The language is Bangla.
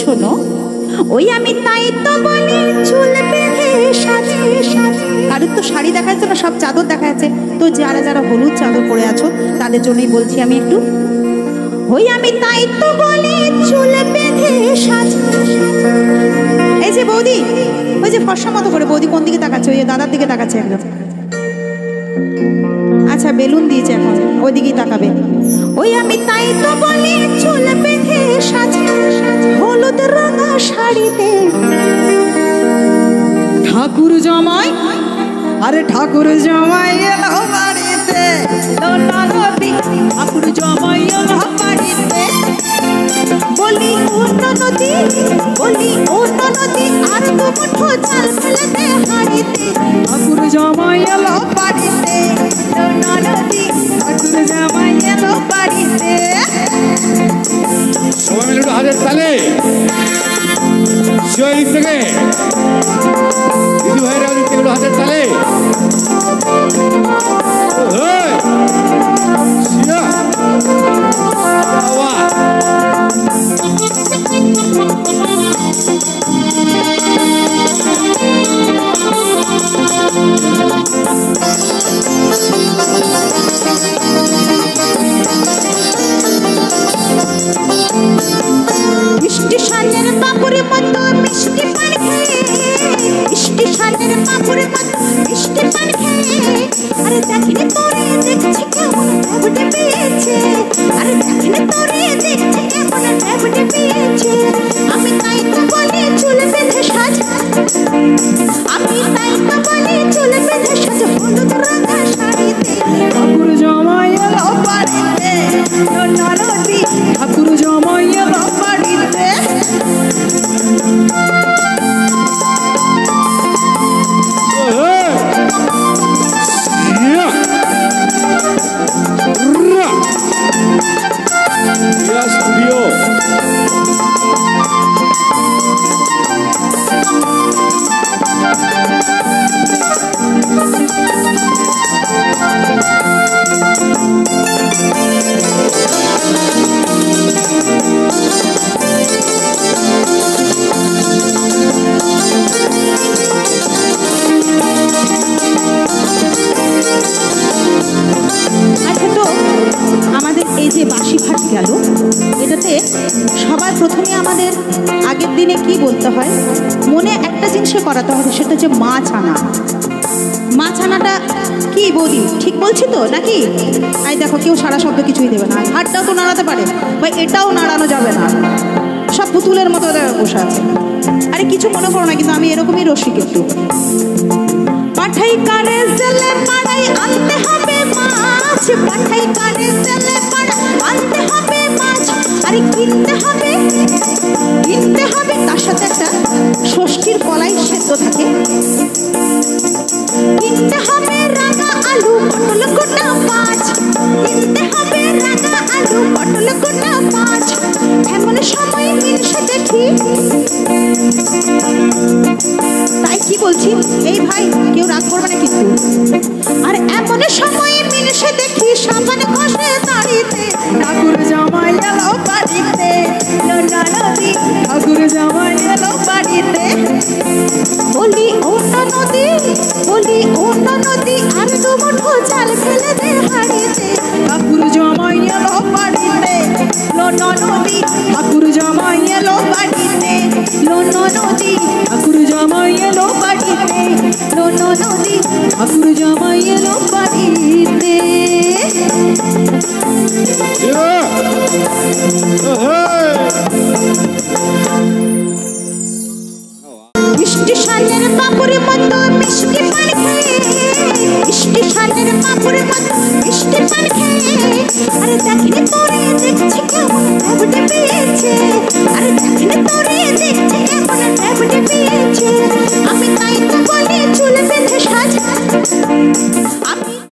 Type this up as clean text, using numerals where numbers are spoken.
শোনো, ওই আমি তাই তো বলি চুল বেঁধে সাজে সাজে। কারোর তো শাড়ি দেখা যাচ্ছে না, সব চাদর দেখা যাচ্ছে। তো যারা যারা হলুদ চাদর পরে আছো তাদের জন্যই বলছি আমি একটু, ওই আমি তাই তো বলি চুল বেঁধে সাজে। এই যে বৌদি, ওই যে ফর্সা মতো করে বৌদি কোন দিকে তাকাচ্ছে? ওই দাদার দিকে তাকাচ্ছে একদম। আচ্ছা বেলুন দিয়েছে এখন, ওই দিকেই তাকাবে। ওই আমি তাই তো বলি চুল বেঁধে সাজে হলুদ রঙা শাড়িতে। ঠাকুর জামাই, আরে ঠাকুর জামাই এলো বাড়িতে, ঠাকুর জামাই এলো বাড়িতে। বলি ও নদী, বলি ও নদী, আর তো মুঠো চাল ফেলে দে হাড়িতে। ঠাকুর জামাই এলো বাড়িতে, নদী ঠাকুর জামাই এলো বাড়িতে। সবাই মিলে একটু হাজার তালে শিবালিক থেকে দিদি ভাইরা দিতে একটু হাজার তালে। স্টেশনের বাবুর মতো মিষ্টি পান খেয়ে, স্টেশনের বাবুর মতো মিষ্টি পান খেয়ে, আরে দেখিনি তোরে দেখছি কেমন ডেবুটে পেয়েছে, আরে দেখিনি তোরে দেখছি কেমন ডেবুটে পেয়েছে। আমি তাই তো বলি চুল বেঁধে সাজা, আমি তাই তো বলি চুল বেঁধে সাজা হলুদ রঙা শাড়িতে। ঠাকুর জামাই এলো বাড়িতে, নদী ঠাকুর জামাই এলো বাড়িতে। আচ্ছা, তো আমাদের এই যে বাঁশি ভাট গেল, এটাতে সবার প্রথমে আমাদের আগের দিনে কি বলতে হয়, মনে একটা জিনিসে করাতে হবে, সেটা হচ্ছে মাছ আনা। মাছ আনাটা কি বৌদি ঠিক বলছি তো নাকি? এই দেখো কেউ সারা শব্দ কিছুই দেবে না, হাতটাও তো নাড়াতে পারে, বা এটাও নাড়ানো যাবে না, সব পুতুলের মতো বসে আছে। আরে কিছু মনে করো না, কিন্তু আমি এরকমই রসিক একটু। পাঠাই কারে জেলে পাড়াই আনতে হবে মাছ, পাঠাই কারে জেলে পাড়াই আনতে হবে মাছ। আরে কিনতে হবে, কিনতে হবে, তার সাথে একটা ষষ্ঠীর কলাই সেদ্ধ থাকে। কিনতে হবে রাঙা আলু পটল গোটা মাছ, কিনতে হবে রাঙা আলু পটল গোটা মাছ। এমন সময় মিলছে দেখি, তাই কি বলছি এই ভাই কেউ রাগ করবে না কিন্তু। আর এমন সময় মিলছে দেখি সামনে ঘষে দাঁড়িতে, ঠাকুর জামাই এলো বাড়িতে, নদী ঠাকুর জামাই এলো বাড়িতে। বলি ও নদী, বলি ও নদী, আর তো মুঠো চাল ফেলে দে হাড়িতে। ঠাকুর জামাই এলো বাড়িতে, নদী ঠাকুর জামাই এলো বাড়িতে, নদী ঠাকুর জামাই এলো বাড়িতে, নদী ঠাকুর জামাই এলো বাড়িতে।